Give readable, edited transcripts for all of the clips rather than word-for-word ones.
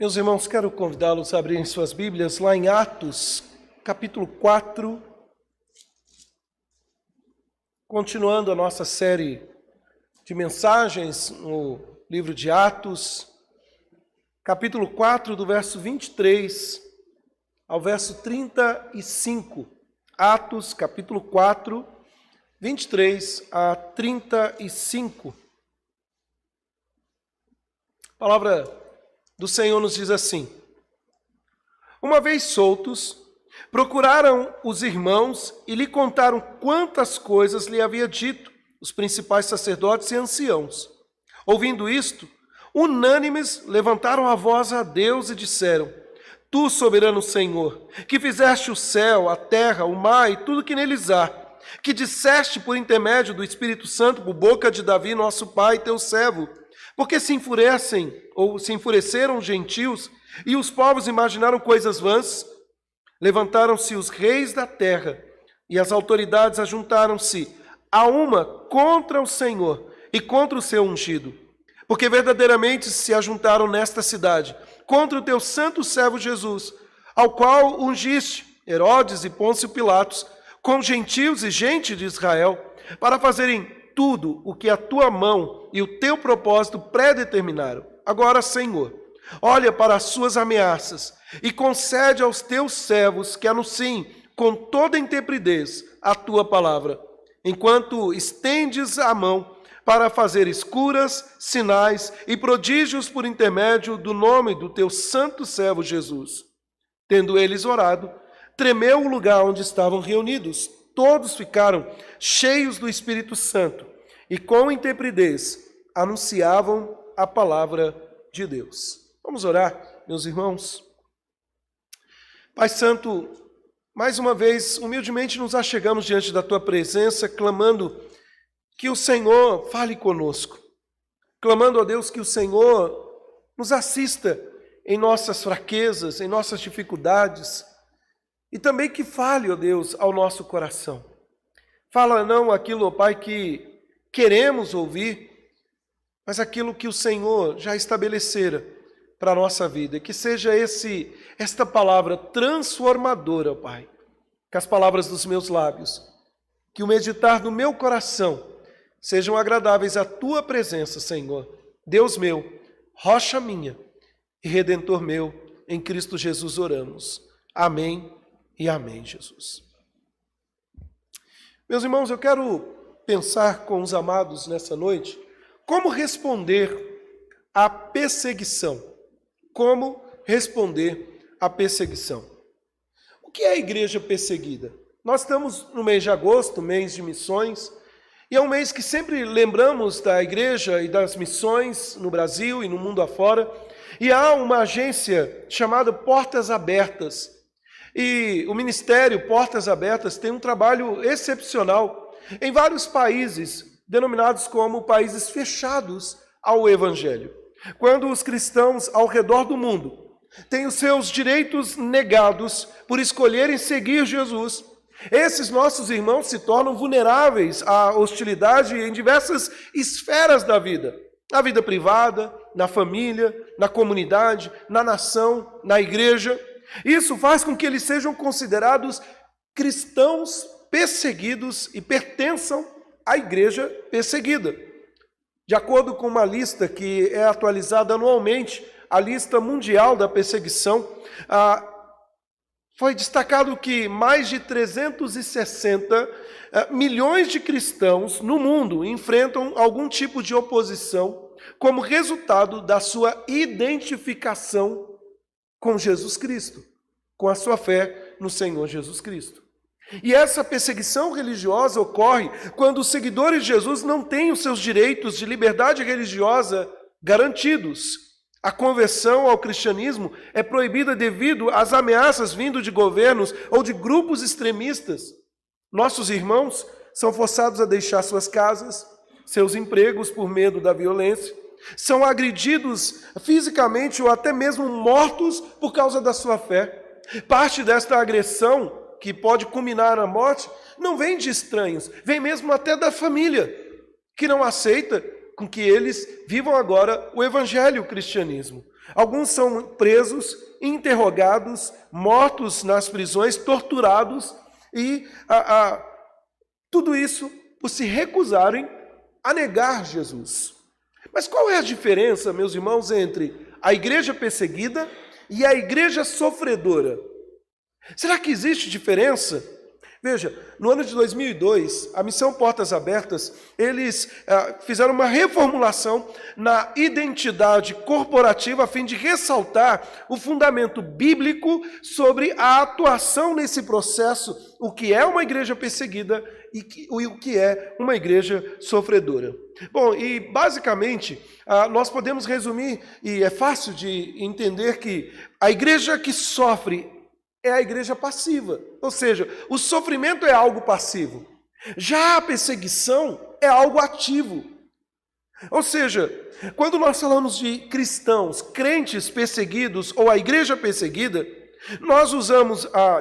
Meus irmãos, quero convidá-los a abrirem suas Bíblias lá em Atos, capítulo 4, continuando a nossa série de mensagens no livro de Atos, capítulo 4, do verso 23 ao verso 35. Atos, capítulo 4, 23 a 35. A palavra do Senhor nos diz assim: uma vez soltos, procuraram os irmãos e lhe contaram quantas coisas lhe havia dito os principais sacerdotes e anciãos. Ouvindo isto, unânimes levantaram a voz a Deus e disseram: Tu, soberano Senhor, que fizeste o céu, a terra, o mar e tudo que neles há, que disseste por intermédio do Espírito Santo por boca de Davi, nosso pai, teu servo, porque se enfureceram os gentios e os povos imaginaram coisas vãs? Levantaram-se os reis da terra e as autoridades ajuntaram-se a uma contra o Senhor e contra o seu ungido, porque verdadeiramente se ajuntaram nesta cidade contra o teu santo servo Jesus, ao qual ungiste Herodes e Pôncio Pilatos, com gentios e gente de Israel, para fazerem tudo o que a tua mão e o teu propósito predeterminaram. Agora, Senhor, olha para as suas ameaças e concede aos teus servos que anunciem com toda intrepidez a tua palavra, enquanto estendes a mão para fazer curas, sinais e prodígios por intermédio do nome do teu santo servo Jesus. Tendo eles orado, tremeu o lugar onde estavam reunidos. Todos ficaram cheios do Espírito Santo e com intrepidez anunciavam a palavra de Deus. Vamos orar, meus irmãos. Pai Santo, mais uma vez, humildemente nos achegamos diante da Tua presença, clamando que o Senhor fale conosco, clamando a Deus que o Senhor nos assista em nossas fraquezas, em nossas dificuldades, e também que fale, ó Deus, ao nosso coração. Fala não aquilo, ó Pai, que queremos ouvir, mas aquilo que o Senhor já estabelecera para a nossa vida. Que seja esta palavra transformadora, ó Pai, que as palavras dos meus lábios, que o meditar do meu coração sejam agradáveis à Tua presença, Senhor. Deus meu, rocha minha e Redentor meu, em Cristo Jesus oramos. Amém. E amém, Jesus. Meus irmãos, eu quero pensar com os amados nessa noite como responder à perseguição. Como responder à perseguição. O que é a igreja perseguida? Nós estamos no mês de agosto, mês de missões, e é um mês que sempre lembramos da igreja e das missões no Brasil e no mundo afora, e há uma agência chamada Portas Abertas. E o Ministério Portas Abertas tem um trabalho excepcional em vários países, denominados como países fechados ao Evangelho. Quando os cristãos ao redor do mundo têm os seus direitos negados por escolherem seguir Jesus, esses nossos irmãos se tornam vulneráveis à hostilidade em diversas esferas da vida. Na vida privada, na família, na comunidade, na nação, na igreja. Isso faz com que eles sejam considerados cristãos perseguidos e pertençam à igreja perseguida. De acordo com uma lista que é atualizada anualmente, a lista mundial da perseguição, foi destacado que mais de 360 milhões de cristãos no mundo enfrentam algum tipo de oposição como resultado da sua identificação com Jesus Cristo, com a sua fé no Senhor Jesus Cristo. E essa perseguição religiosa ocorre quando os seguidores de Jesus não têm os seus direitos de liberdade religiosa garantidos. A conversão ao cristianismo é proibida devido às ameaças vindo de governos ou de grupos extremistas. Nossos irmãos são forçados a deixar suas casas, seus empregos por medo da violência, são agredidos fisicamente ou até mesmo mortos por causa da sua fé. Parte desta agressão, que pode culminar na morte, não vem de estranhos, vem mesmo até da família, que não aceita com que eles vivam agora o evangelho, o cristianismo. Alguns são presos, interrogados, mortos nas prisões, torturados, e tudo isso por se recusarem a negar Jesus. Mas qual é a diferença, meus irmãos, entre a igreja perseguida e a igreja sofredora? Será que existe diferença? Veja, no ano de 2002, a Missão Portas Abertas, eles fizeram uma reformulação na identidade corporativa a fim de ressaltar o fundamento bíblico sobre a atuação nesse processo, o que é uma igreja perseguida e o que é uma igreja sofredora. Bom, e basicamente, nós podemos resumir, e é fácil de entender que a igreja que sofre é a igreja passiva, ou seja, o sofrimento é algo passivo. Já a perseguição é algo ativo. Ou seja, quando nós falamos de cristãos, crentes perseguidos ou a igreja perseguida, nós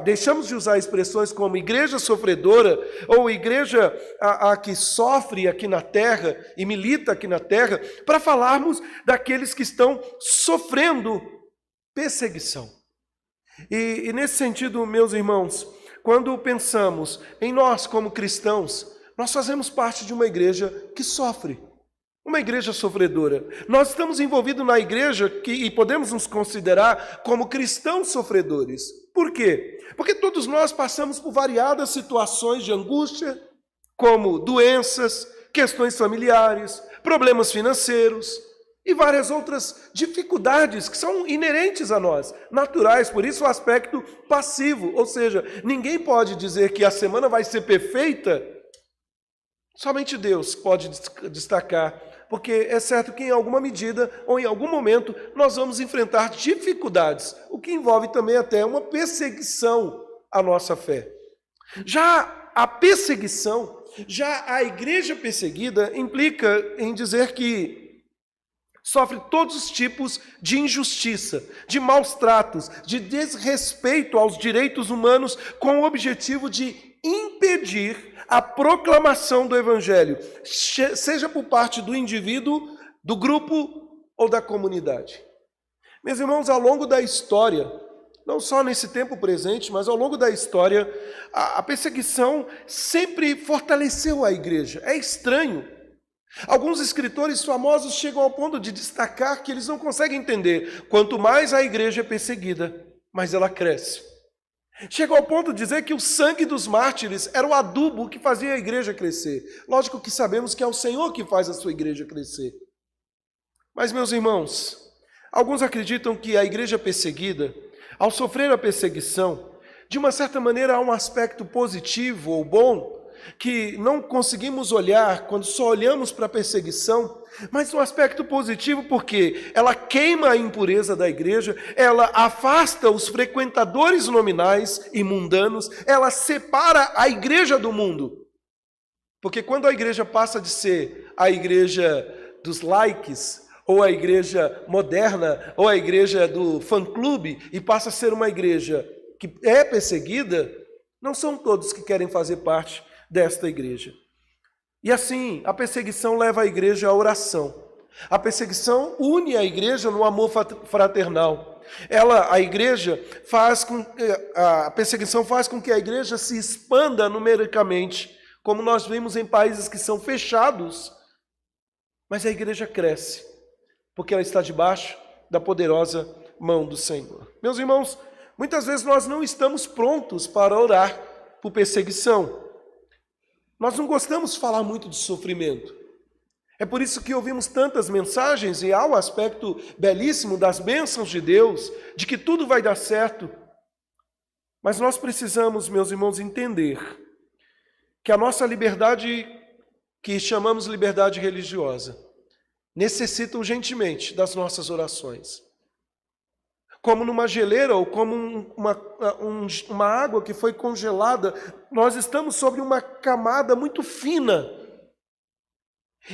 deixamos de usar expressões como igreja sofredora ou igreja a que sofre aqui na terra e milita aqui na terra, para falarmos daqueles que estão sofrendo perseguição. E nesse sentido, meus irmãos, quando pensamos em nós como cristãos, nós fazemos parte de uma igreja que sofre, uma igreja sofredora. Nós estamos envolvidos na igreja e podemos nos considerar como cristãos sofredores. Por quê? Porque todos nós passamos por variadas situações de angústia, como doenças, questões familiares, problemas financeiros e várias outras dificuldades que são inerentes a nós, naturais, por isso o aspecto passivo, ou seja, ninguém pode dizer que a semana vai ser perfeita, somente Deus pode destacar, porque é certo que em alguma medida ou em algum momento nós vamos enfrentar dificuldades, o que envolve também até uma perseguição à nossa fé. Já a perseguição, já a igreja perseguida implica em dizer que sofre todos os tipos de injustiça, de maus tratos, de desrespeito aos direitos humanos, com o objetivo de impedir a proclamação do Evangelho, seja por parte do indivíduo, do grupo ou da comunidade. Meus irmãos, ao longo da história, não só nesse tempo presente, mas ao longo da história, a perseguição sempre fortaleceu a igreja. É estranho. Alguns escritores famosos chegam ao ponto de destacar que eles não conseguem entender. Quanto mais a igreja é perseguida, mais ela cresce. Chegam ao ponto de dizer que o sangue dos mártires era o adubo que fazia a igreja crescer. Lógico que sabemos que é o Senhor que faz a sua igreja crescer. Mas, meus irmãos, alguns acreditam que a igreja perseguida, ao sofrer a perseguição, de uma certa maneira há um aspecto positivo ou bom, que não conseguimos olhar quando só olhamos para a perseguição, mas um aspecto positivo porque ela queima a impureza da igreja, ela afasta os frequentadores nominais e mundanos, ela separa a igreja do mundo. Porque quando a igreja passa de ser a igreja dos likes, ou a igreja moderna, ou a igreja do fã-clube, e passa a ser uma igreja que é perseguida, não são todos que querem fazer parte desta igreja. E assim, a perseguição leva a igreja à oração. A perseguição une a igreja no amor fraternal. A perseguição faz com que a igreja se expanda numericamente, como nós vimos em países que são fechados, mas a igreja cresce, porque ela está debaixo da poderosa mão do Senhor. Meus irmãos, muitas vezes nós não estamos prontos para orar por perseguição. Nós não gostamos de falar muito de sofrimento. É por isso que ouvimos tantas mensagens e há o aspecto belíssimo das bênçãos de Deus, de que tudo vai dar certo. Mas nós precisamos, meus irmãos, entender que a nossa liberdade, que chamamos liberdade religiosa, necessita urgentemente das nossas orações. Como numa geleira ou como uma água que foi congelada, nós estamos sobre uma camada muito fina.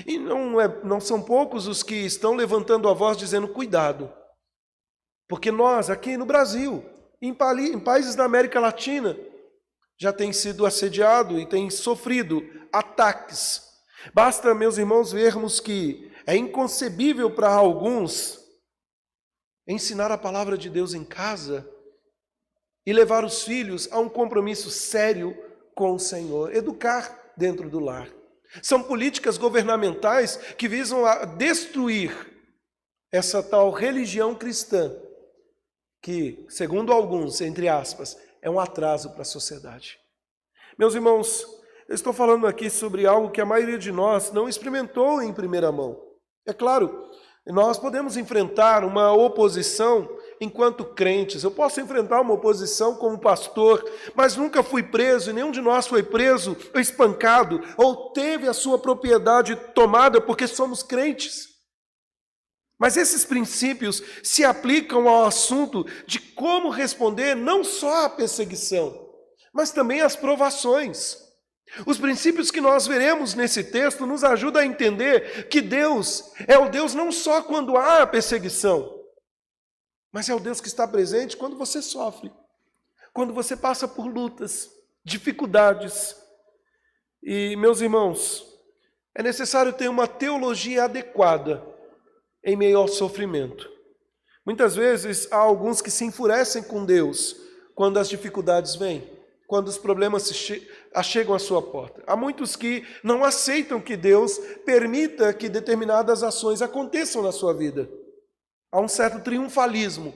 E não são poucos os que estão levantando a voz dizendo cuidado. Porque nós, aqui no Brasil, em países da América Latina, já tem sido assediado e tem sofrido ataques. Basta, meus irmãos, vermos que é inconcebível para alguns ensinar a palavra de Deus em casa e levar os filhos a um compromisso sério com o Senhor, educar dentro do lar. São políticas governamentais que visam a destruir essa tal religião cristã, que, segundo alguns, entre aspas, é um atraso para a sociedade. Meus irmãos, eu estou falando aqui sobre algo que a maioria de nós não experimentou em primeira mão. É claro, nós podemos enfrentar uma oposição enquanto crentes. Eu posso enfrentar uma oposição como pastor, mas nunca fui preso, e nenhum de nós foi preso, ou espancado, ou teve a sua propriedade tomada porque somos crentes. Mas esses princípios se aplicam ao assunto de como responder não só à perseguição, mas também às provações. Os princípios que nós veremos nesse texto nos ajudam a entender que Deus é o Deus não só quando há perseguição, mas é o Deus que está presente quando você sofre, quando você passa por lutas, dificuldades. E, meus irmãos, é necessário ter uma teologia adequada em meio ao sofrimento. Muitas vezes há alguns que se enfurecem com Deus quando as dificuldades vêm, quando os problemas chegam à sua porta. Há muitos que não aceitam que Deus permita que determinadas ações aconteçam na sua vida. Há um certo triunfalismo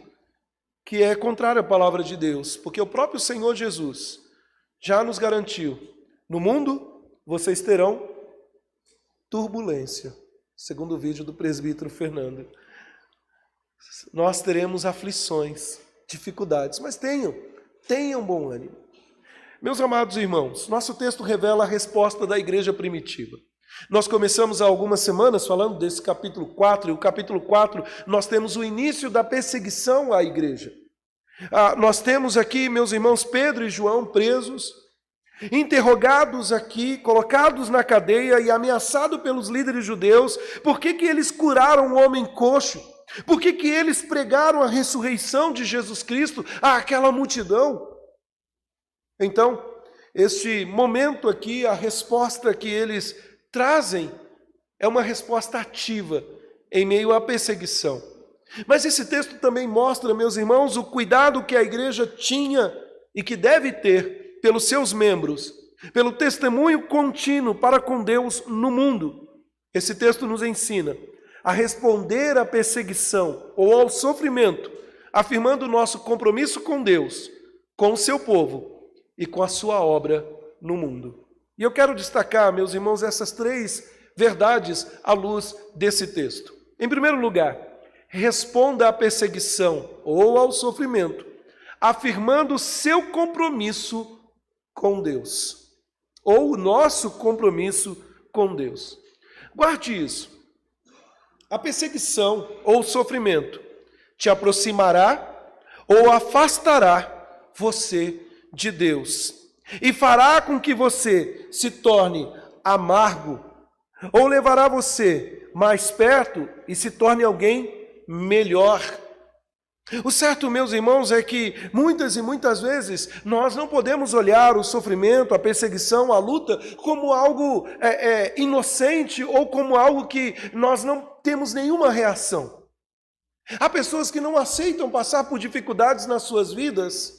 que é contrário à palavra de Deus, porque o próprio Senhor Jesus já nos garantiu: no mundo vocês terão turbulência, segundo o vídeo do presbítero Fernando. Nós teremos aflições, dificuldades, mas tenham bom ânimo. Meus amados irmãos, nosso texto revela a resposta da igreja primitiva. Nós começamos há algumas semanas falando desse capítulo 4, e o capítulo 4 nós temos o início da perseguição à igreja. Nós temos aqui, meus irmãos, Pedro e João presos, interrogados aqui, colocados na cadeia e ameaçados pelos líderes judeus. Por que eles curaram o homem coxo? Por que eles pregaram a ressurreição de Jesus Cristo àquela multidão? Então, este momento aqui, a resposta que eles trazem é uma resposta ativa em meio à perseguição. Mas esse texto também mostra, meus irmãos, o cuidado que a igreja tinha e que deve ter pelos seus membros, pelo testemunho contínuo para com Deus no mundo. Esse texto nos ensina a responder à perseguição ou ao sofrimento, afirmando o nosso compromisso com Deus, com o seu povo e com a sua obra no mundo. E eu quero destacar, meus irmãos, essas 3 verdades à luz desse texto. Em primeiro lugar, responda à perseguição ou ao sofrimento, afirmando o seu compromisso com Deus, ou o nosso compromisso com Deus. Guarde isso. A perseguição ou sofrimento te aproximará ou afastará você de Deus e fará com que você se torne amargo, ou levará você mais perto e se torne alguém melhor. O certo, meus irmãos, é que muitas e muitas vezes nós não podemos olhar o sofrimento, a perseguição, a luta como algo inocente ou como algo que nós não temos nenhuma reação. Há pessoas que não aceitam passar por dificuldades nas suas vidas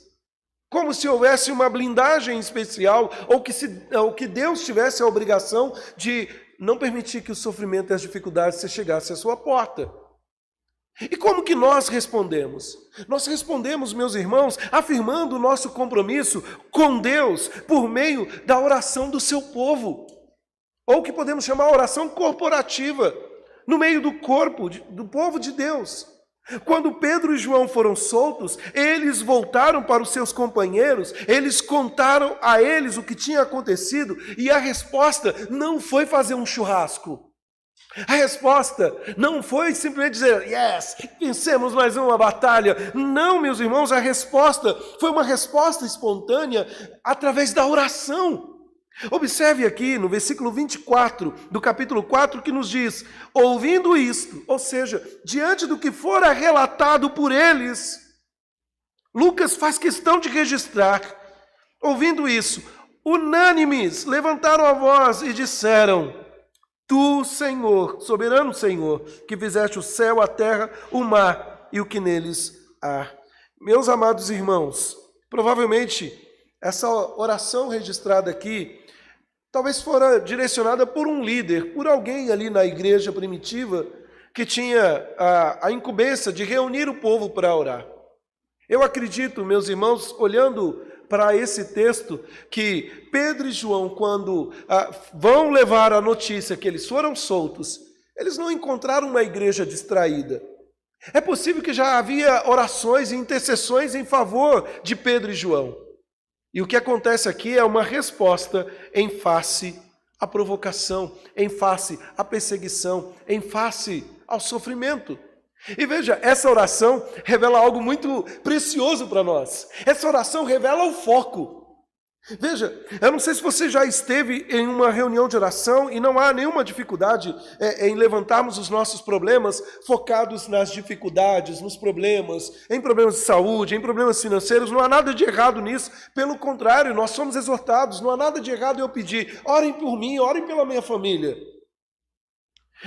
como se houvesse uma blindagem especial, ou que Deus tivesse a obrigação de não permitir que o sofrimento e as dificuldades chegassem à sua porta. E como que nós respondemos? Nós respondemos, meus irmãos, afirmando o nosso compromisso com Deus por meio da oração do seu povo, ou que podemos chamar oração corporativa, no meio do corpo, do povo de Deus. Quando Pedro e João foram soltos, eles voltaram para os seus companheiros, eles contaram a eles o que tinha acontecido, e a resposta não foi fazer um churrasco. A resposta não foi simplesmente dizer, yes, vencemos mais uma batalha. Não, meus irmãos, a resposta foi uma resposta espontânea através da oração. Observe aqui no versículo 24 do capítulo 4 que nos diz, ouvindo isto, ou seja, diante do que fora relatado por eles, Lucas faz questão de registrar, ouvindo isso, unânimes levantaram a voz e disseram, Tu, Senhor, soberano Senhor, que fizeste o céu, a terra, o mar e o que neles há. Meus amados irmãos, provavelmente essa oração registrada aqui talvez fora direcionada por um líder, por alguém ali na igreja primitiva que tinha a incumbência de reunir o povo para orar. Eu acredito, meus irmãos, olhando para esse texto, que Pedro e João, quando vão levar a notícia que eles foram soltos, eles não encontraram uma igreja distraída. É possível que já havia orações e intercessões em favor de Pedro e João. E o que acontece aqui é uma resposta em face à provocação, em face à perseguição, em face ao sofrimento. E veja, essa oração revela algo muito precioso para nós. Essa oração revela o foco. Veja, eu não sei se você já esteve em uma reunião de oração e não há nenhuma dificuldade em levantarmos os nossos problemas focados nas dificuldades, nos problemas, em problemas de saúde, em problemas financeiros. Não há nada de errado nisso. Pelo contrário, nós somos exortados. Não há nada de errado em eu pedir: orem por mim, orem pela minha família.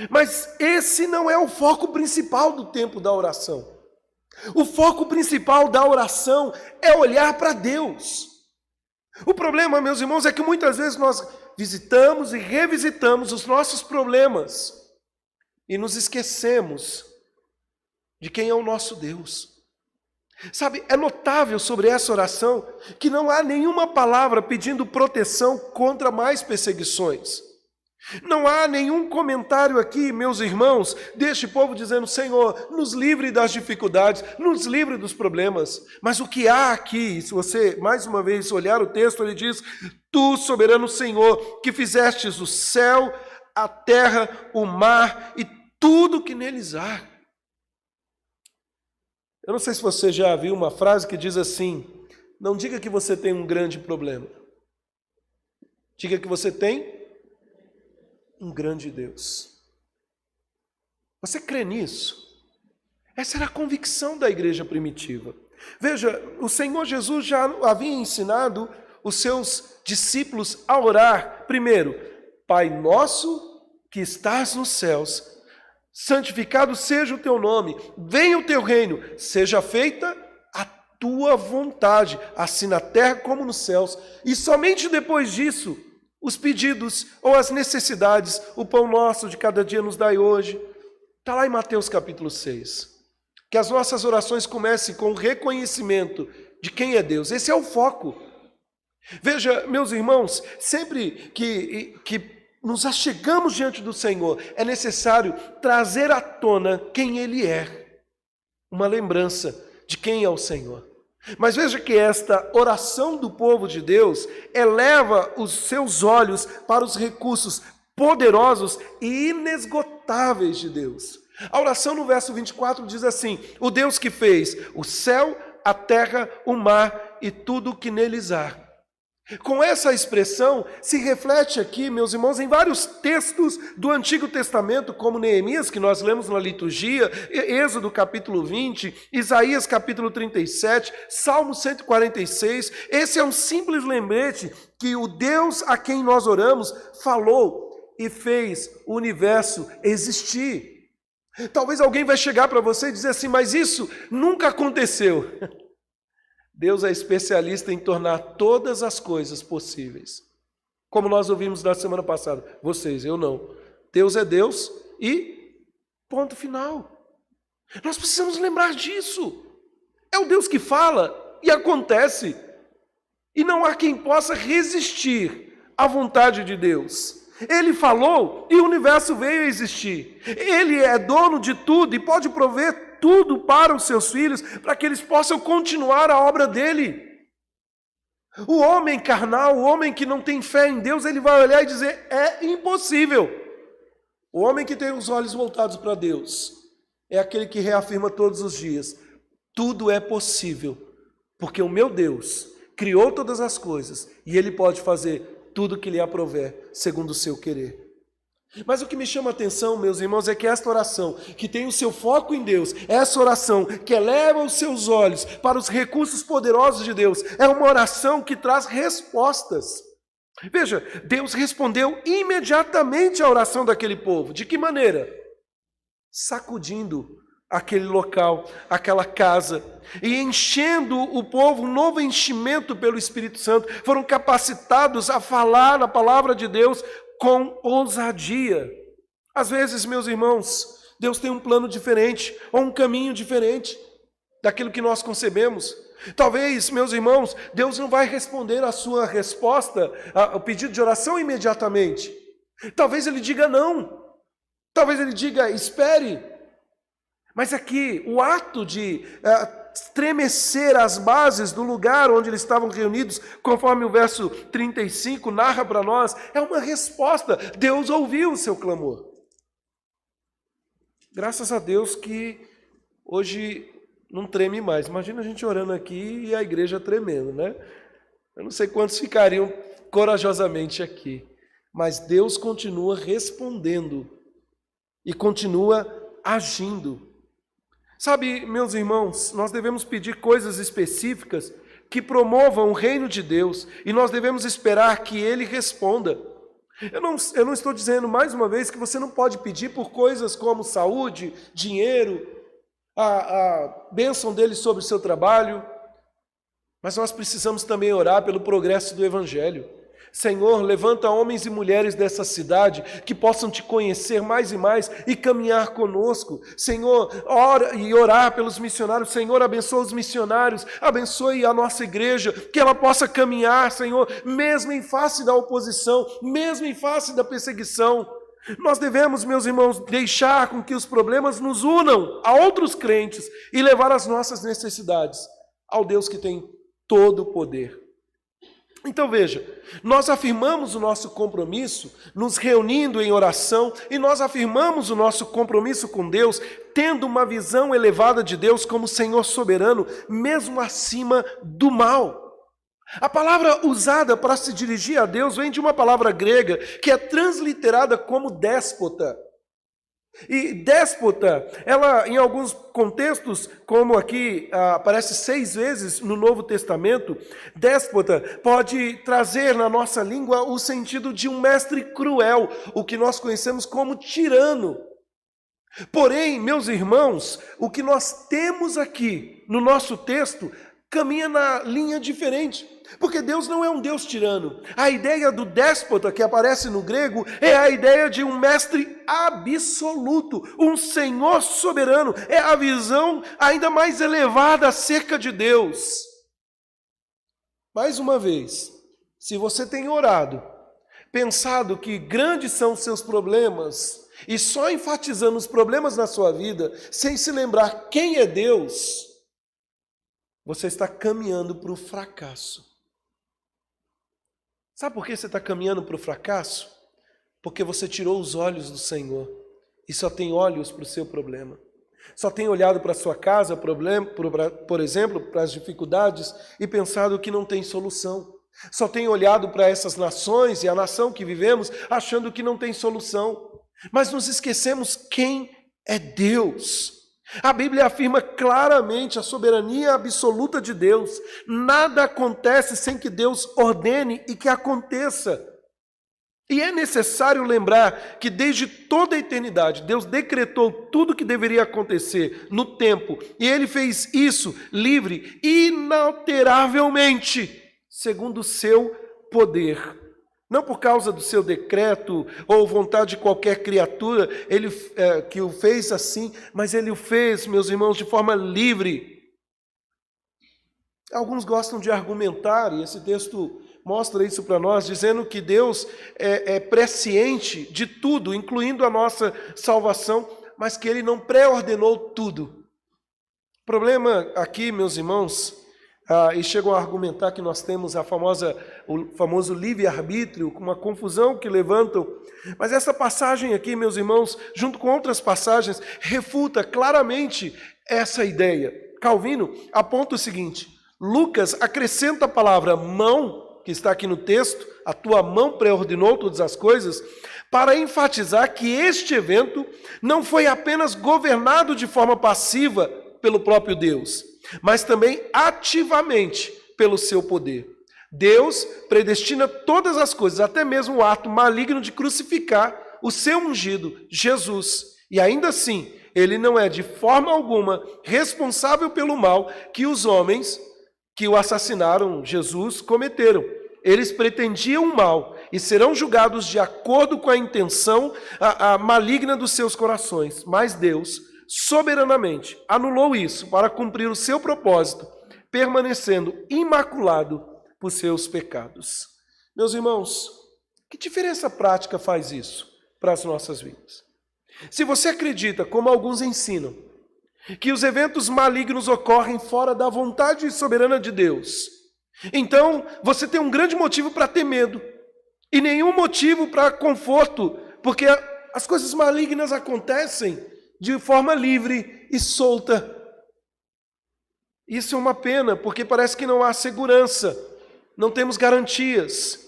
Mas esse não é o foco principal do tempo da oração. O foco principal da oração é olhar para Deus. O problema, meus irmãos, é que muitas vezes nós visitamos e revisitamos os nossos problemas e nos esquecemos de quem é o nosso Deus. Sabe, é notável sobre essa oração que não há nenhuma palavra pedindo proteção contra mais perseguições. Não há nenhum comentário aqui, meus irmãos, deste povo dizendo: Senhor, nos livre das dificuldades, nos livre dos problemas. Mas o que há aqui, se você mais uma vez olhar o texto, ele diz: Tu, soberano Senhor, que fizestes o céu, a terra, o mar e tudo que neles há. Eu não sei se você já viu uma frase que diz assim: não diga que você tem um grande problema, diga que você tem um grande Deus. Você crê nisso? Essa era a convicção da igreja primitiva. Veja, o Senhor Jesus já havia ensinado os seus discípulos a orar. Primeiro, Pai nosso que estás nos céus, santificado seja o teu nome, venha o teu reino, seja feita a tua vontade, assim na terra como nos céus. E somente depois disso, os pedidos ou as necessidades, o pão nosso de cada dia nos dai hoje. Está lá em Mateus capítulo 6. Que as nossas orações comecem com o reconhecimento de quem é Deus. Esse é o foco. Veja, meus irmãos, sempre que nos achegamos diante do Senhor, é necessário trazer à tona quem Ele é. Uma lembrança de quem é o Senhor. Mas veja que esta oração do povo de Deus eleva os seus olhos para os recursos poderosos e inesgotáveis de Deus. A oração no verso 24 diz assim: o Deus que fez o céu, a terra, o mar e tudo o que neles há. Com essa expressão se reflete aqui, meus irmãos, em vários textos do Antigo Testamento, como Neemias, que nós lemos na liturgia, Êxodo capítulo 20, Isaías capítulo 37, Salmo 146. Esse é um simples lembrete que o Deus a quem nós oramos falou e fez o universo existir. Talvez alguém vai chegar para você e dizer assim: mas isso nunca aconteceu. Deus é especialista em tornar todas as coisas possíveis. Como nós ouvimos na semana passada. Vocês, eu não. Deus é Deus e ponto final. Nós precisamos lembrar disso. É o Deus que fala e acontece. E não há quem possa resistir à vontade de Deus. Ele falou e o universo veio a existir. Ele é dono de tudo e pode prover tudo para os seus filhos, para que eles possam continuar a obra dele. O homem carnal, o homem que não tem fé em Deus, ele vai olhar e dizer: é impossível. O homem que tem os olhos voltados para Deus é aquele que reafirma todos os dias: tudo é possível, porque o meu Deus criou todas as coisas e Ele pode fazer tudo que lhe aprouver, segundo o seu querer. Mas o que me chama a atenção, meus irmãos, é que esta oração, que tem o seu foco em Deus, essa oração que eleva os seus olhos para os recursos poderosos de Deus, é uma oração que traz respostas. Veja, Deus respondeu imediatamente à oração daquele povo. De que maneira? Sacudindo aquele local, aquela casa, e enchendo o povo, um novo enchimento pelo Espírito Santo. Foram capacitados a falar a palavra de Deus com ousadia. Às vezes, meus irmãos, Deus tem um plano diferente, ou um caminho diferente daquilo que nós concebemos. Talvez, meus irmãos, Deus não vai responder a sua resposta, ao pedido de oração imediatamente. Talvez Ele diga não. Talvez Ele diga espere. Mas aqui, o ato de estremecer as bases do lugar onde eles estavam reunidos, conforme o verso 35 narra para nós, é uma resposta. Deus ouviu o seu clamor. Graças a Deus que hoje não treme mais. Imagina a gente orando aqui e a igreja tremendo, né? Eu não sei quantos ficariam corajosamente aqui. Mas Deus continua respondendo e continua agindo. Sabe, meus irmãos, nós devemos pedir coisas específicas que promovam o reino de Deus e nós devemos esperar que Ele responda. Eu não estou dizendo, mais uma vez, que você não pode pedir por coisas como saúde, dinheiro, a bênção dele sobre o seu trabalho, mas nós precisamos também orar pelo progresso do Evangelho. Senhor, levanta homens e mulheres dessa cidade que possam te conhecer mais e mais e caminhar conosco. Senhor, ora e orar pelos missionários. Senhor, abençoa os missionários, abençoe a nossa igreja, que ela possa caminhar, Senhor, mesmo em face da oposição, mesmo em face da perseguição. Nós devemos, meus irmãos, deixar com que os problemas nos unam a outros crentes e levar as nossas necessidades ao Deus que tem todo o poder. Então veja, nós afirmamos o nosso compromisso nos reunindo em oração e nós afirmamos o nosso compromisso com Deus tendo uma visão elevada de Deus como Senhor soberano, mesmo acima do mal. A palavra usada para se dirigir a Deus vem de uma palavra grega que é transliterada como déspota. E déspota, ela em alguns contextos, como aqui aparece 6 vezes no Novo Testamento, déspota pode trazer na nossa língua o sentido de um mestre cruel, o que nós conhecemos como tirano. Porém, meus irmãos, o que nós temos aqui no nosso texto caminha na linha diferente. Porque Deus não é um Deus tirano. A ideia do déspota que aparece no grego é a ideia de um mestre absoluto, um Senhor soberano. É a visão ainda mais elevada acerca de Deus. Mais uma vez, se você tem orado, pensado que grandes são os seus problemas, e só enfatizando os problemas na sua vida, sem se lembrar quem é Deus, você está caminhando para o fracasso. Sabe por que você está caminhando para o fracasso? Porque você tirou os olhos do Senhor e só tem olhos para o seu problema. Só tem olhado para a sua casa, por exemplo, para as dificuldades e pensado que não tem solução. Só tem olhado para essas nações e a nação que vivemos achando que não tem solução. Mas nos esquecemos quem é Deus. A Bíblia afirma claramente a soberania absoluta de Deus. Nada acontece sem que Deus ordene e que aconteça. E é necessário lembrar que desde toda a eternidade, Deus decretou tudo o que deveria acontecer no tempo. E Ele fez isso livre, inalteravelmente, segundo o seu poder. Não por causa do seu decreto ou vontade de qualquer criatura, Ele que o fez assim, mas Ele o fez, meus irmãos, de forma livre. Alguns gostam de argumentar, e esse texto mostra isso para nós, dizendo que Deus é presciente de tudo, incluindo a nossa salvação, mas que Ele não pré-ordenou tudo. O problema aqui, meus irmãos, e chegam a argumentar que nós temos o famoso livre-arbítrio, com uma confusão que levantam. Mas essa passagem aqui, meus irmãos, junto com outras passagens, refuta claramente essa ideia. Calvino aponta o seguinte: Lucas acrescenta a palavra mão, que está aqui no texto, a tua mão pré-ordenou todas as coisas, para enfatizar que este evento não foi apenas governado de forma passiva pelo próprio Deus, mas também ativamente pelo seu poder. Deus predestina todas as coisas, até mesmo o ato maligno de crucificar o seu ungido, Jesus. E ainda assim, ele não é de forma alguma responsável pelo mal que os homens que o assassinaram, Jesus, cometeram. Eles pretendiam o mal e serão julgados de acordo com a intenção maligna dos seus corações. Mas Deus, soberanamente, anulou isso para cumprir o seu propósito, permanecendo imaculado por seus pecados. Meus irmãos, que diferença prática faz isso para as nossas vidas? Se você acredita, como alguns ensinam, que os eventos malignos ocorrem fora da vontade soberana de Deus, então você tem um grande motivo para ter medo e nenhum motivo para conforto, porque as coisas malignas acontecem de forma livre e solta. Isso é uma pena, porque parece que não há segurança, não temos garantias.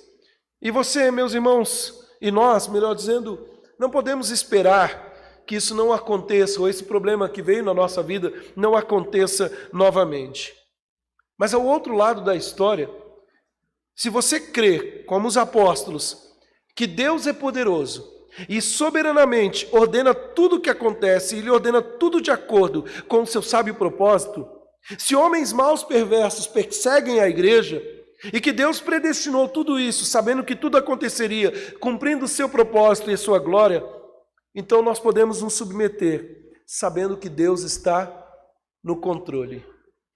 E você, meus irmãos, e nós, melhor dizendo, não podemos esperar que isso não aconteça, ou esse problema que veio na nossa vida não aconteça novamente. Mas ao outro lado da história, se você crê, como os apóstolos, que Deus é poderoso e soberanamente ordena tudo o que acontece, e Ele ordena tudo de acordo com o seu sábio propósito, se homens maus perversos perseguem a igreja, e que Deus predestinou tudo isso, sabendo que tudo aconteceria, cumprindo o seu propósito e a sua glória, então nós podemos nos submeter, sabendo que Deus está no controle.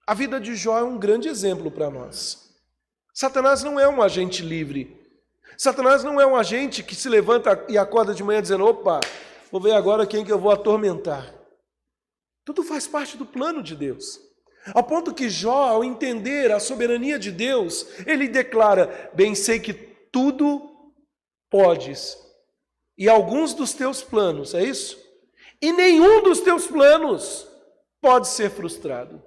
A vida de Jó é um grande exemplo para nós. Satanás não é um agente livre. Satanás não é um agente que se levanta e acorda de manhã dizendo: opa, vou ver agora quem que eu vou atormentar. Tudo faz parte do plano de Deus. Ao ponto que Jó, ao entender a soberania de Deus, ele declara: bem sei que tudo podes, e alguns dos teus planos, é isso? E nenhum dos teus planos pode ser frustrado.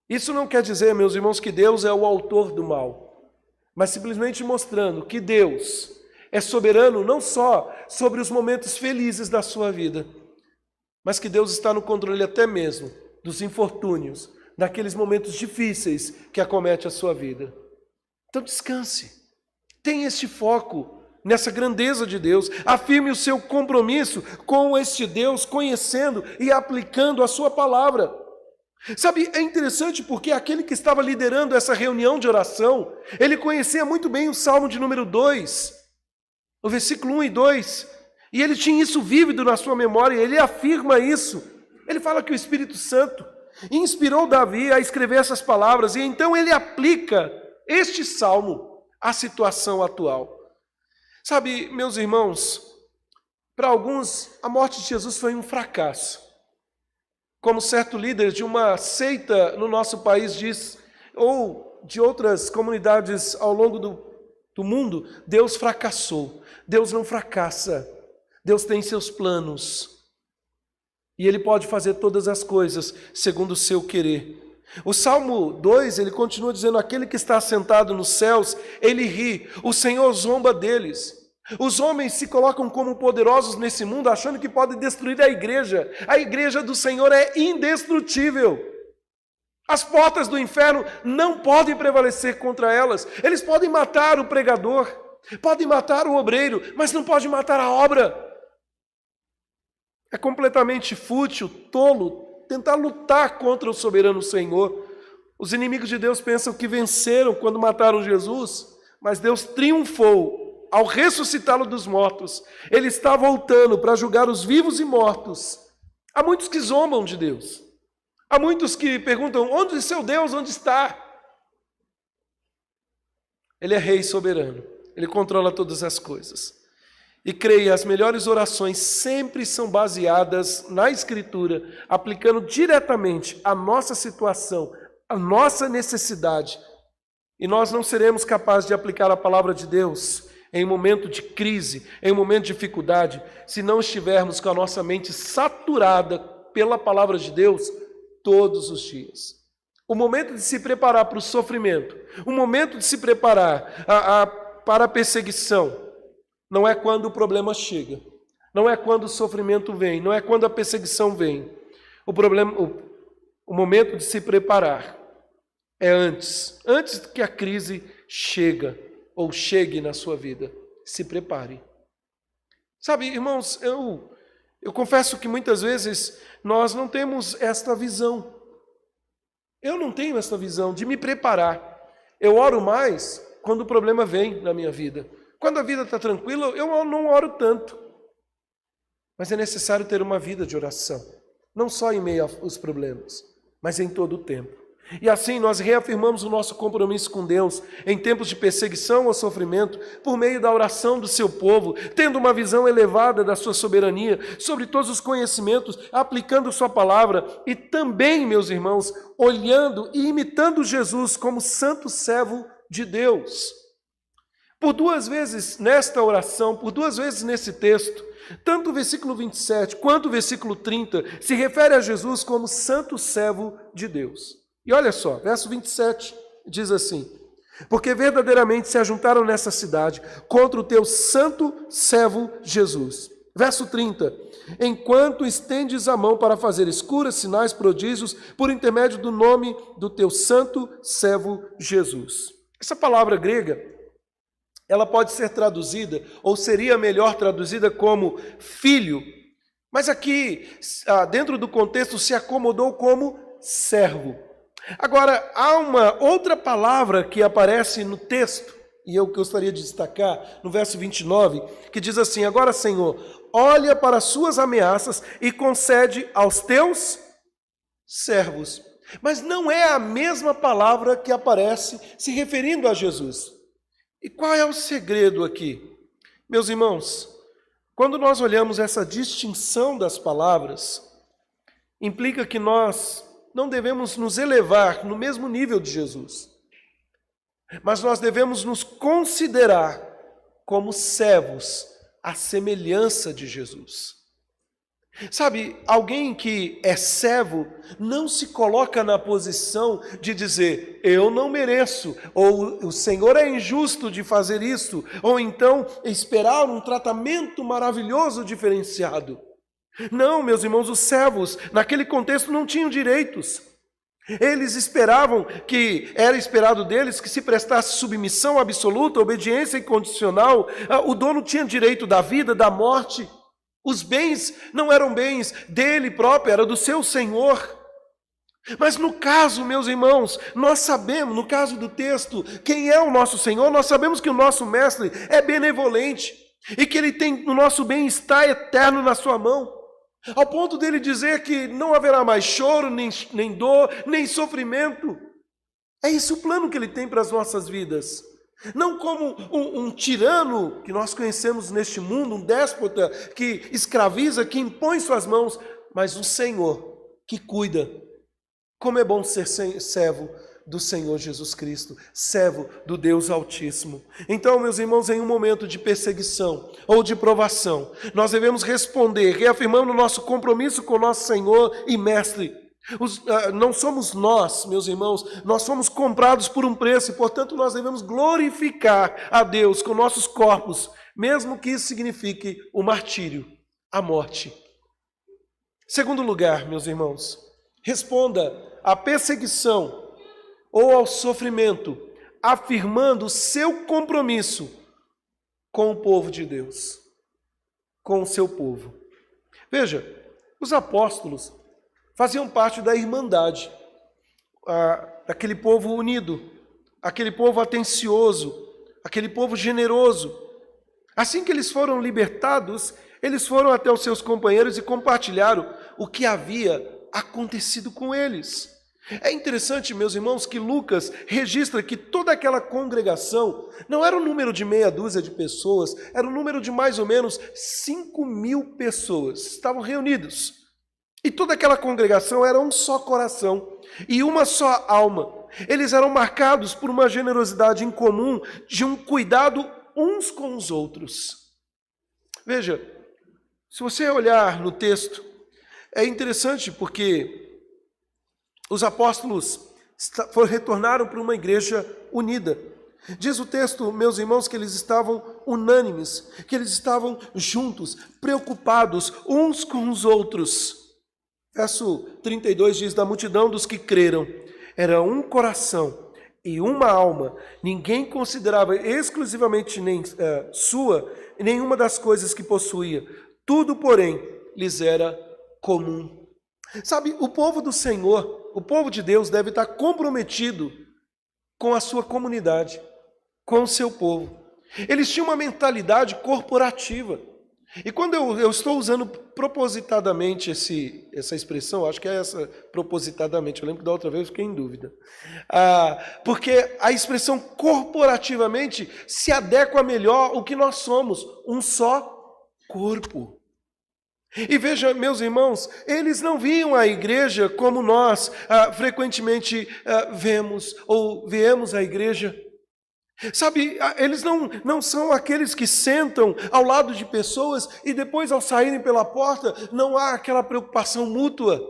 Isso não quer dizer, meus irmãos, que Deus é o autor do mal, mas simplesmente mostrando que Deus é soberano não só sobre os momentos felizes da sua vida, mas que Deus está no controle até mesmo dos infortúnios, daqueles momentos difíceis que acomete a sua vida. Então descanse, tenha este foco nessa grandeza de Deus, afirme o seu compromisso com este Deus, conhecendo e aplicando a sua palavra. Sabe, é interessante porque aquele que estava liderando essa reunião de oração, ele conhecia muito bem o Salmo de número 2, o versículo 1 e 2, e ele tinha isso vívido na sua memória, ele afirma isso. Ele fala que o Espírito Santo inspirou Davi a escrever essas palavras, e então ele aplica este salmo à situação atual. Sabe, meus irmãos, para alguns a morte de Jesus foi um fracasso. Como certo líder de uma seita no nosso país diz, ou de outras comunidades ao longo do mundo, Deus fracassou. Deus não fracassa, Deus tem seus planos. E Ele pode fazer todas as coisas segundo o seu querer. O Salmo 2, ele continua dizendo: aquele que está sentado nos céus, ele ri, o Senhor zomba deles. Os homens se colocam como poderosos nesse mundo, achando que podem destruir a igreja. A igreja do Senhor é indestrutível. As portas do inferno não podem prevalecer contra elas. Eles podem matar o pregador, podem matar o obreiro, mas não podem matar a obra. É completamente fútil, tolo, tentar lutar contra o soberano Senhor. Os inimigos de Deus pensam que venceram quando mataram Jesus, mas Deus triunfou ao ressuscitá-lo dos mortos. Ele está voltando para julgar os vivos e mortos. Há muitos que zombam de Deus. Há muitos que perguntam: onde seu Deus, onde está? Ele é rei soberano, ele controla todas as coisas. E creia, as melhores orações sempre são baseadas na Escritura, aplicando diretamente a nossa situação, a nossa necessidade. E nós não seremos capazes de aplicar a palavra de Deus em momento de crise, em momento de dificuldade, se não estivermos com a nossa mente saturada pela palavra de Deus todos os dias. O momento de se preparar para o sofrimento, o momento de se preparar para a perseguição, não é quando o problema chega, não é quando o sofrimento vem, não é quando a perseguição vem. O momento de se preparar é antes que a crise chegue na sua vida. Se prepare. Sabe, irmãos, eu confesso que muitas vezes nós não temos esta visão. Eu não tenho esta visão de me preparar. Eu oro mais quando o problema vem na minha vida. Quando a vida está tranquila, eu não oro tanto. Mas é necessário ter uma vida de oração. Não só em meio aos problemas, mas em todo o tempo. E assim nós reafirmamos o nosso compromisso com Deus em tempos de perseguição ou sofrimento, por meio da oração do seu povo, tendo uma visão elevada da sua soberania sobre todos os conhecimentos, aplicando sua palavra e também, meus irmãos, olhando e imitando Jesus como santo servo de Deus. Por duas vezes nesta oração, por duas vezes nesse texto, tanto o versículo 27 quanto o versículo 30 se refere a Jesus como santo servo de Deus. E olha só, verso 27 diz assim: porque verdadeiramente se ajuntaram nessa cidade contra o teu santo servo Jesus. Verso 30, enquanto estendes a mão para fazer curas, sinais, prodígios, por intermédio do nome do teu santo servo Jesus. Essa palavra grega, ela pode ser traduzida, ou seria melhor traduzida como filho, mas aqui, dentro do contexto, se acomodou como servo. Agora, há uma outra palavra que aparece no texto, e eu gostaria de destacar, no verso 29, que diz assim: agora, Senhor, olha para as suas ameaças e concede aos teus servos. Mas não é a mesma palavra que aparece se referindo a Jesus. E qual é o segredo aqui? Meus irmãos, quando nós olhamos essa distinção das palavras, implica que nós não devemos nos elevar no mesmo nível de Jesus, mas nós devemos nos considerar como servos à semelhança de Jesus. Sabe, alguém que é servo não se coloca na posição de dizer, eu não mereço, ou o Senhor é injusto de fazer isso, ou então esperar um tratamento maravilhoso diferenciado. Não, meus irmãos, os servos, naquele contexto, não tinham direitos. Eles esperavam era esperado deles que se prestasse submissão absoluta, obediência incondicional. O dono tinha direito da vida, da morte. Os bens não eram bens dele próprio, era do seu Senhor. Mas no caso, meus irmãos, nós sabemos, no caso do texto, quem é o nosso Senhor, nós sabemos que o nosso Mestre é benevolente e que Ele tem o nosso bem-estar eterno na sua mão. Ao ponto dele dizer que não haverá mais choro, nem dor, nem sofrimento. É esse o plano que ele tem para as nossas vidas. Não como um tirano que nós conhecemos neste mundo, um déspota que escraviza, que impõe suas mãos, mas um Senhor que cuida. Como é bom ser servo do Senhor Jesus Cristo, servo do Deus Altíssimo. Então, meus irmãos, em um momento de perseguição ou de provação, nós devemos responder, reafirmando o nosso compromisso com o nosso Senhor e Mestre. Não somos nós, meus irmãos, nós somos comprados por um preço e, portanto, nós devemos glorificar a Deus com nossos corpos, mesmo que isso signifique o martírio, a morte. Segundo lugar, meus irmãos, responda à perseguição ou ao sofrimento, afirmando o seu compromisso com o povo de Deus, com o seu povo. Veja, os apóstolos faziam parte da irmandade, daquele povo unido, aquele povo atencioso, aquele povo generoso. Assim que eles foram libertados, eles foram até os seus companheiros e compartilharam o que havia acontecido com eles. É interessante, meus irmãos, que Lucas registra que toda aquela congregação não era um número de meia dúzia de pessoas, era um número de mais ou menos 5.000 pessoas, estavam reunidos. E toda aquela congregação era um só coração e uma só alma. Eles eram marcados por uma generosidade incomum, de um cuidado uns com os outros. Veja, se você olhar no texto, é interessante porque os apóstolos retornaram para uma igreja unida. Diz o texto, meus irmãos, que eles estavam unânimes, que eles estavam juntos, preocupados uns com os outros. Verso 32 diz, da multidão dos que creram, era um coração e uma alma, ninguém considerava exclusivamente sua nenhuma das coisas que possuía. Tudo, porém, lhes era comum. Sabe, o povo do Senhor, o povo de Deus deve estar comprometido com a sua comunidade, com o seu povo. Eles tinham uma mentalidade corporativa. E quando eu estou usando propositadamente essa expressão, acho que é essa, propositadamente, eu lembro que da outra vez eu fiquei em dúvida. Porque a expressão corporativamente se adequa melhor ao que nós somos, um só corpo. E veja, meus irmãos, eles não viam a igreja como nós frequentemente vemos ou viemos à igreja. Sabe, eles não são aqueles que sentam ao lado de pessoas e depois, ao saírem pela porta, não há aquela preocupação mútua.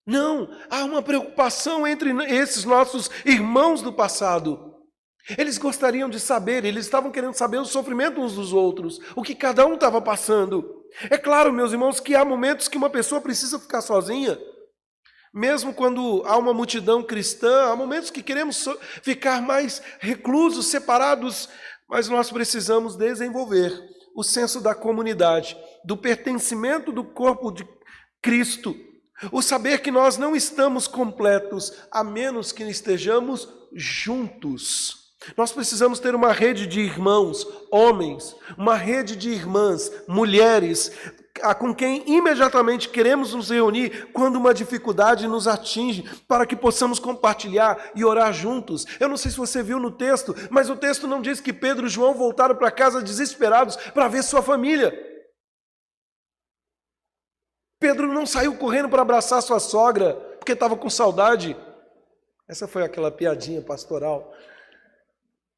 Não, há uma preocupação entre esses nossos irmãos do passado. Eles gostariam de saber, eles estavam querendo saber o sofrimento uns dos outros, o que cada um estava passando. É claro, meus irmãos, que há momentos que uma pessoa precisa ficar sozinha. Mesmo quando há uma multidão cristã, há momentos que queremos ficar mais reclusos, separados, mas nós precisamos desenvolver o senso da comunidade, do pertencimento do corpo de Cristo, o saber que nós não estamos completos a menos que estejamos juntos. Nós precisamos ter uma rede de irmãos, homens, uma rede de irmãs, mulheres, com quem imediatamente queremos nos reunir quando uma dificuldade nos atinge, para que possamos compartilhar e orar juntos. Eu não sei se você viu no texto, mas o texto não diz que Pedro e João voltaram para casa desesperados para ver sua família. Pedro não saiu correndo para abraçar sua sogra, porque estava com saudade. Essa foi aquela piadinha pastoral.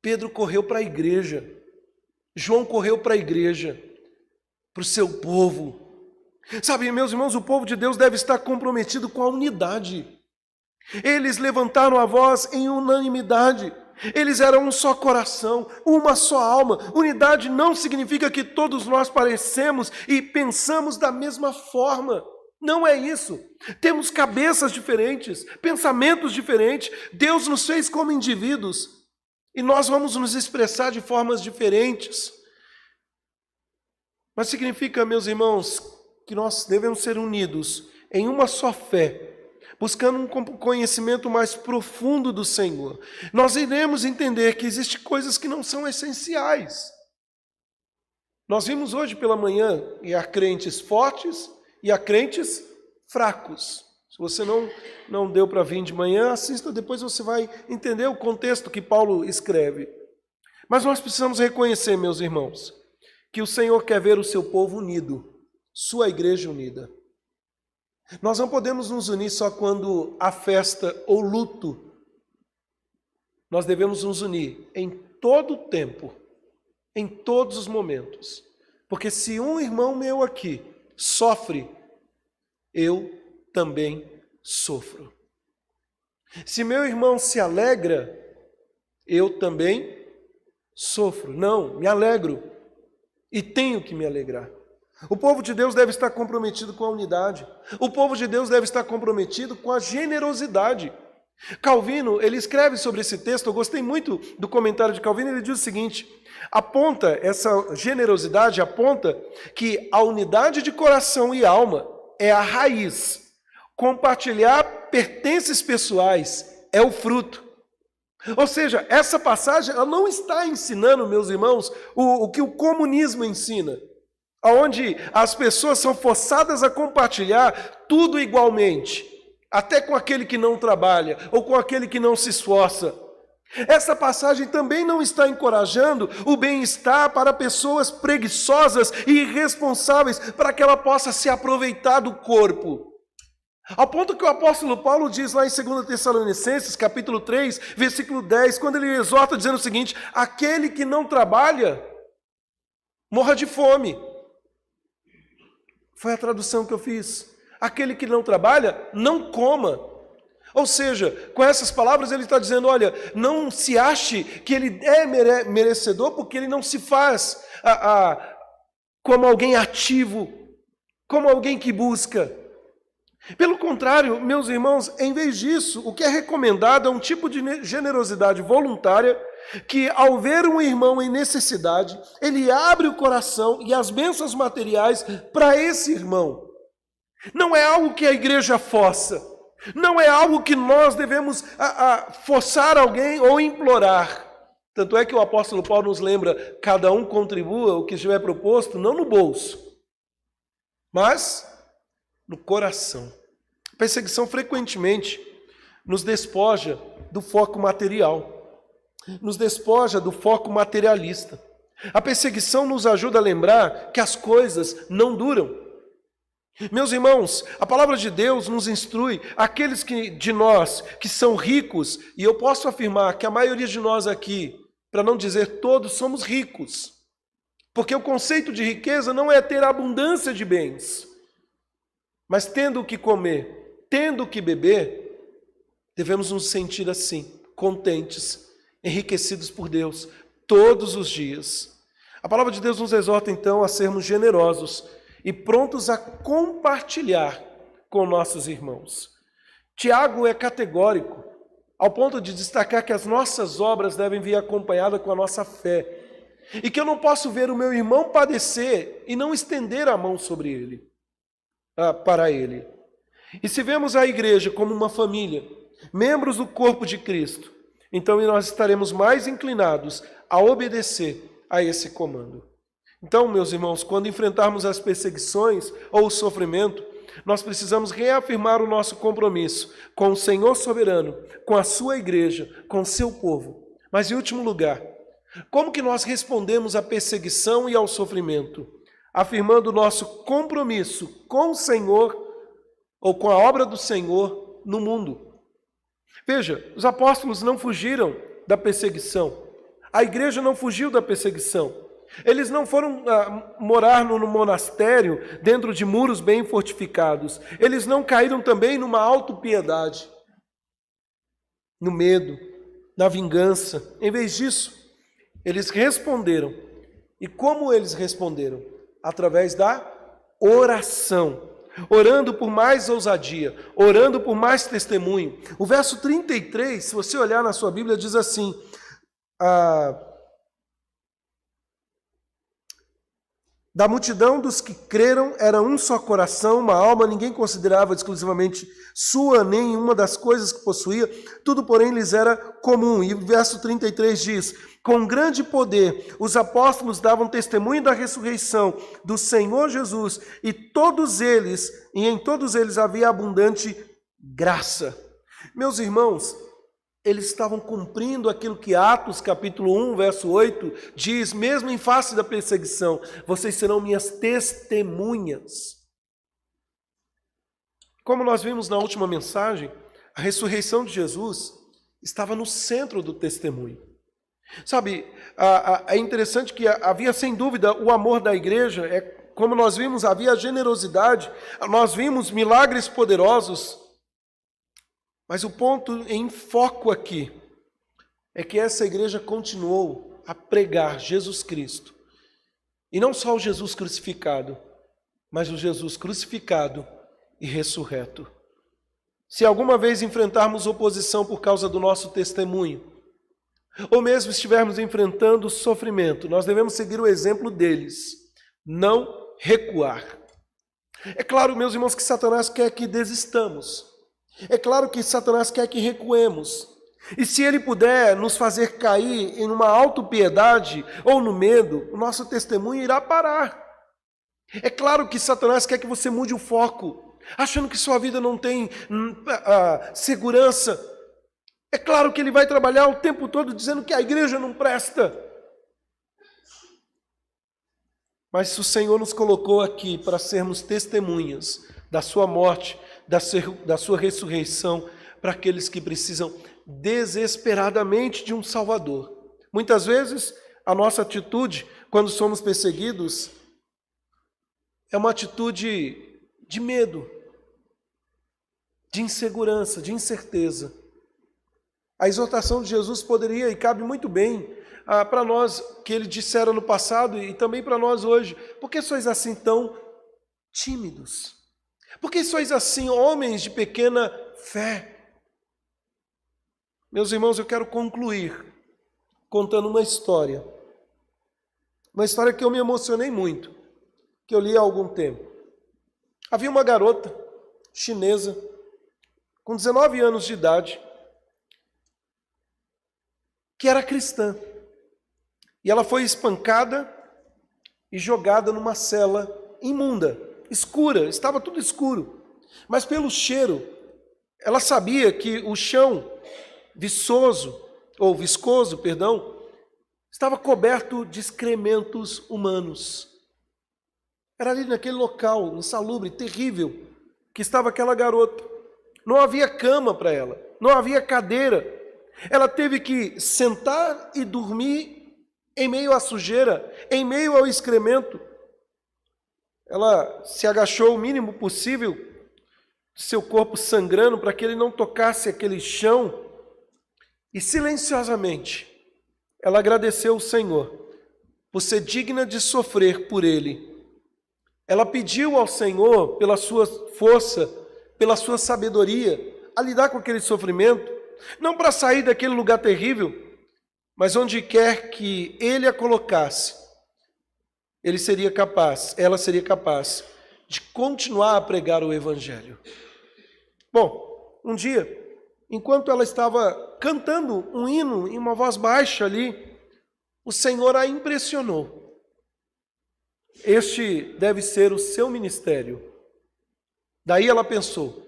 Pedro correu para a igreja. João correu para a igreja, para o seu povo. Sabe, meus irmãos, o povo de Deus deve estar comprometido com a unidade. Eles levantaram a voz em unanimidade. Eles eram um só coração, uma só alma. Unidade não significa que todos nós parecemos e pensamos da mesma forma. Não é isso. Temos cabeças diferentes, pensamentos diferentes. Deus nos fez como indivíduos e nós vamos nos expressar de formas diferentes. Mas significa, meus irmãos, que nós devemos ser unidos em uma só fé, buscando um conhecimento mais profundo do Senhor. Nós iremos entender que existem coisas que não são essenciais. Nós vimos hoje pela manhã e há crentes fortes e há crentes fracos. Se você não deu para vir de manhã, assista, depois você vai entender o contexto que Paulo escreve. Mas nós precisamos reconhecer, meus irmãos, que o Senhor quer ver o seu povo unido, sua igreja unida. Nós não podemos nos unir só quando há festa ou luto. Nós devemos nos unir em todo o tempo, em todos os momentos. Porque se um irmão meu aqui sofre, eu também sofro. Se meu irmão se alegra, eu também sofro. Não, me alegro e tenho que me alegrar. O povo de Deus deve estar comprometido com a unidade. O povo de Deus deve estar comprometido com a generosidade. Calvino, ele escreve sobre esse texto, eu gostei muito do comentário de Calvino, ele diz o seguinte: essa generosidade aponta que a unidade de coração e alma é a raiz. Compartilhar pertences pessoais é o fruto. Ou seja, essa passagem ela não está ensinando, meus irmãos, o que o comunismo ensina, onde as pessoas são forçadas a compartilhar tudo igualmente, até com aquele que não trabalha ou com aquele que não se esforça. Essa passagem também não está encorajando o bem-estar para pessoas preguiçosas e irresponsáveis, para que ela possa se aproveitar do corpo. Ao ponto que o apóstolo Paulo diz lá em 2 Tessalonicenses, capítulo 3, versículo 10, quando ele exorta dizendo o seguinte: aquele que não trabalha, morra de fome. Foi a tradução que eu fiz. Aquele que não trabalha, não coma. Ou seja, com essas palavras ele está dizendo, olha, não se ache que ele é merecedor porque ele não se faz como alguém ativo, como alguém que busca. Pelo contrário, meus irmãos, em vez disso, o que é recomendado é um tipo de generosidade voluntária que, ao ver um irmão em necessidade, ele abre o coração e as bênçãos materiais para esse irmão. Não é algo que a igreja força, não é algo que nós devemos forçar alguém ou implorar. Tanto é que o apóstolo Paulo nos lembra, cada um contribua o que estiver proposto, não no bolso, mas no coração. A perseguição frequentemente nos despoja do foco material, nos despoja do foco materialista. A perseguição nos ajuda a lembrar que as coisas não duram. Meus irmãos, a palavra de Deus nos instrui, aqueles de nós que são ricos, e eu posso afirmar que a maioria de nós aqui, para não dizer todos, somos ricos. Porque o conceito de riqueza não é ter abundância de bens, mas tendo o que comer, tendo o que beber, devemos nos sentir assim, contentes, enriquecidos por Deus, todos os dias. A palavra de Deus nos exorta então a sermos generosos e prontos a compartilhar com nossos irmãos. Tiago é categórico, ao ponto de destacar que as nossas obras devem vir acompanhadas com a nossa fé, e que eu não posso ver o meu irmão padecer e não estender a mão sobre ele, para ele. E se vemos a igreja como uma família, membros do corpo de Cristo, então nós estaremos mais inclinados a obedecer a esse comando. Então, meus irmãos, quando enfrentarmos as perseguições ou o sofrimento, nós precisamos reafirmar o nosso compromisso com o Senhor soberano, com a sua igreja, com o seu povo. Mas, em último lugar, como que nós respondemos à perseguição e ao sofrimento? Afirmando o nosso compromisso com o Senhor ou com a obra do Senhor no mundo. Veja, os apóstolos não fugiram da perseguição. A igreja não fugiu da perseguição. Eles não foram morar no monastério dentro de muros bem fortificados. Eles não caíram também numa autopiedade, no medo, na vingança. Em vez disso, eles responderam. E como eles responderam? Através da oração. Orando por mais ousadia, orando por mais testemunho. O verso 33, se você olhar na sua Bíblia, diz assim: da multidão dos que creram era um só coração, uma alma, ninguém considerava exclusivamente sua nenhuma das coisas que possuía, tudo porém lhes era comum. E o verso 33 diz: com grande poder os apóstolos davam testemunho da ressurreição do Senhor Jesus, e em todos eles havia abundante graça. Meus irmãos, eles estavam cumprindo aquilo que Atos capítulo 1, verso 8 diz, mesmo em face da perseguição: vocês serão minhas testemunhas. Como nós vimos na última mensagem, a ressurreição de Jesus estava no centro do testemunho. Sabe, é interessante que havia sem dúvida o amor da igreja, como nós vimos, havia generosidade, nós vimos milagres poderosos. Mas o ponto em foco aqui é que essa igreja continuou a pregar Jesus Cristo. E não só o Jesus crucificado, mas o Jesus crucificado e ressurreto. Se alguma vez enfrentarmos oposição por causa do nosso testemunho, ou mesmo estivermos enfrentando sofrimento, nós devemos seguir o exemplo deles, não recuar. É claro, meus irmãos, que Satanás quer que desistamos. É claro que Satanás quer que recuemos. E se ele puder nos fazer cair em uma autopiedade ou no medo, o nosso testemunho irá parar. É claro que Satanás quer que você mude o foco, achando que sua vida não tem segurança. É claro que ele vai trabalhar o tempo todo dizendo que a igreja não presta. Mas se o Senhor nos colocou aqui para sermos testemunhas da sua morte, da sua ressurreição, para aqueles que precisam desesperadamente de um Salvador. Muitas vezes, a nossa atitude, quando somos perseguidos, é uma atitude de medo, de insegurança, de incerteza. A exortação de Jesus poderia e cabe muito bem para nós, que ele dissera no passado e também para nós hoje. Por que sois assim tão tímidos? Por que sois assim, homens de pequena fé? Meus irmãos, eu quero concluir contando uma história. Uma história que eu me emocionei muito, que eu li há algum tempo. Havia uma garota chinesa, com 19 anos de idade, que era cristã. E ela foi espancada e jogada numa cela imunda, escura, estava tudo escuro. Mas pelo cheiro, ela sabia que o chão viscoso, estava coberto de excrementos humanos. Era ali naquele local, insalubre, terrível, que estava aquela garota. Não havia cama para ela, não havia cadeira. Ela teve que sentar e dormir em meio à sujeira, em meio ao excremento. Ela se agachou o mínimo possível, seu corpo sangrando, para que ele não tocasse aquele chão. E silenciosamente, ela agradeceu ao Senhor por ser digna de sofrer por ele. Ela pediu ao Senhor, pela sua força, pela sua sabedoria, a lidar com aquele sofrimento, não para sair daquele lugar terrível, mas onde quer que ele a colocasse, ela seria capaz de continuar a pregar o Evangelho. Bom, um dia, enquanto ela estava cantando um hino em uma voz baixa ali, o Senhor a impressionou. Este deve ser o seu ministério. Daí ela pensou,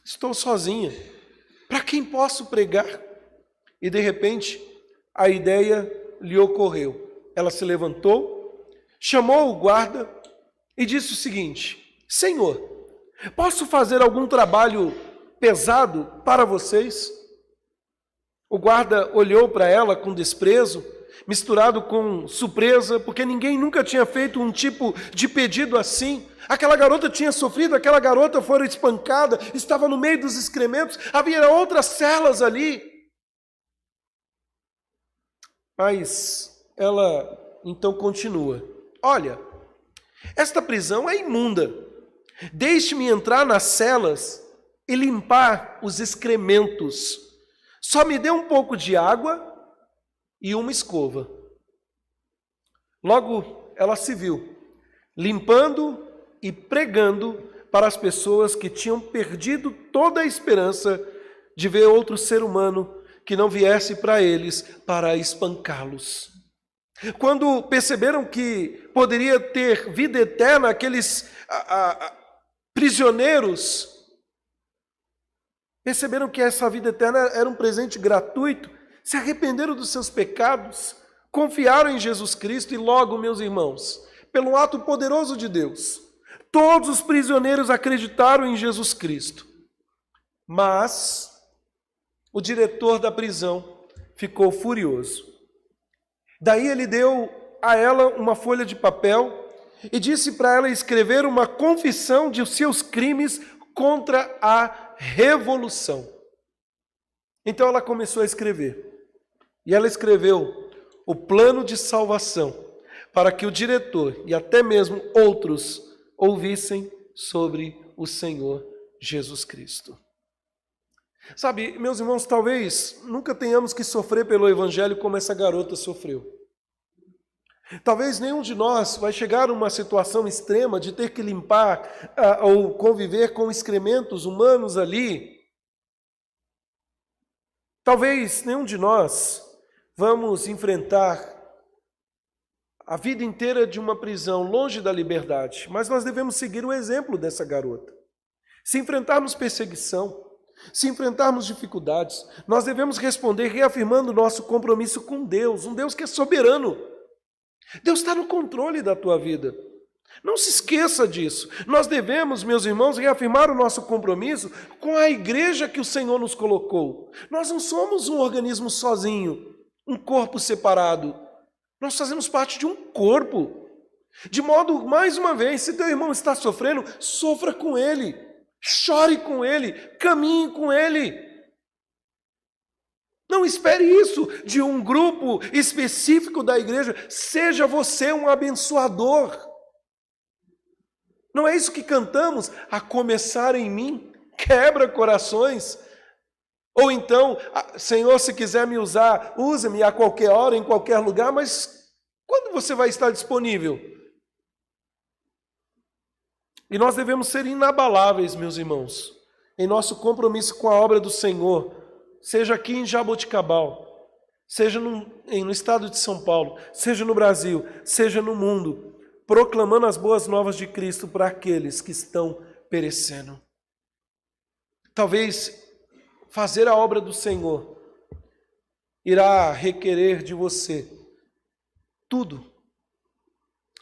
estou sozinha, para quem posso pregar? E de repente, a ideia lhe ocorreu. Ela se levantou, chamou o guarda e disse o seguinte: Senhor, posso fazer algum trabalho pesado para vocês? O guarda olhou para ela com desprezo, misturado com surpresa, porque ninguém nunca tinha feito um tipo de pedido assim. Aquela garota tinha sofrido, aquela garota foi espancada, estava no meio dos excrementos, havia outras celas ali. Mas ela então continua: olha, esta prisão é imunda. Deixe-me entrar nas celas e limpar os excrementos. Só me dê um pouco de água e uma escova. Logo ela se viu limpando e pregando para as pessoas que tinham perdido toda a esperança de ver outro ser humano que não viesse para eles para espancá-los. Quando perceberam que poderia ter vida eterna, aqueles prisioneiros perceberam que essa vida eterna era um presente gratuito, se arrependeram dos seus pecados, confiaram em Jesus Cristo e logo, meus irmãos, pelo ato poderoso de Deus, todos os prisioneiros acreditaram em Jesus Cristo. Mas o diretor da prisão ficou furioso. Daí ele deu a ela uma folha de papel e disse para ela escrever uma confissão de seus crimes contra a revolução. Então ela começou a escrever. E ela escreveu o plano de salvação para que o diretor e até mesmo outros ouvissem sobre o Senhor Jesus Cristo. Sabe, meus irmãos, talvez nunca tenhamos que sofrer pelo Evangelho como essa garota sofreu. Talvez nenhum de nós vai chegar a uma situação extrema de ter que limpar ou conviver com excrementos humanos ali. Talvez nenhum de nós vamos enfrentar a vida inteira de uma prisão longe da liberdade, mas nós devemos seguir o exemplo dessa garota. Se enfrentarmos perseguição, se enfrentarmos dificuldades, nós devemos responder reafirmando o nosso compromisso com Deus, um Deus que é soberano. Deus está no controle da tua vida. Não se esqueça disso. Nós devemos, meus irmãos, reafirmar o nosso compromisso com a igreja que o Senhor nos colocou. Nós não somos um organismo sozinho, um corpo separado. Nós fazemos parte de um corpo. De modo, mais uma vez, se teu irmão está sofrendo, sofra com ele. Chore com ele, caminhe com ele. Não espere isso de um grupo específico da igreja. Seja você um abençoador. Não é isso que cantamos? A começar em mim, quebra corações. Ou então, Senhor, se quiser me usar, use-me a qualquer hora, em qualquer lugar, mas quando você vai estar disponível? E nós devemos ser inabaláveis, meus irmãos, em nosso compromisso com a obra do Senhor, seja aqui em Jaboticabal, seja no estado de São Paulo, seja no Brasil, seja no mundo, proclamando as boas novas de Cristo para aqueles que estão perecendo. Talvez fazer a obra do Senhor irá requerer de você tudo.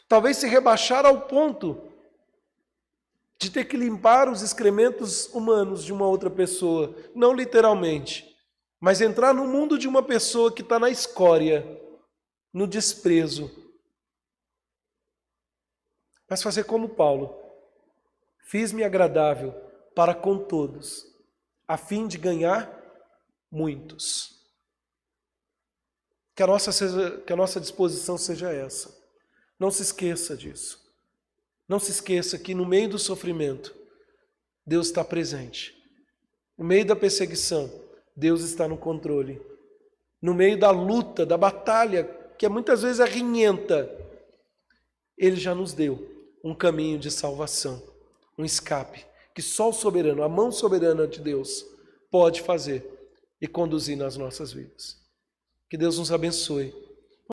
Talvez se rebaixar ao ponto de ter que limpar os excrementos humanos de uma outra pessoa, não literalmente, mas entrar no mundo de uma pessoa que está na escória, no desprezo. Mas fazer como Paulo, fiz-me agradável para com todos, a fim de ganhar muitos. Que a nossa disposição seja essa. Não se esqueça disso. Não se esqueça que no meio do sofrimento, Deus está presente. No meio da perseguição, Deus está no controle. No meio da luta, da batalha, que muitas vezes é rinhenta, Ele já nos deu um caminho de salvação, um escape, que só o soberano, a mão soberana de Deus, pode fazer e conduzir nas nossas vidas. Que Deus nos abençoe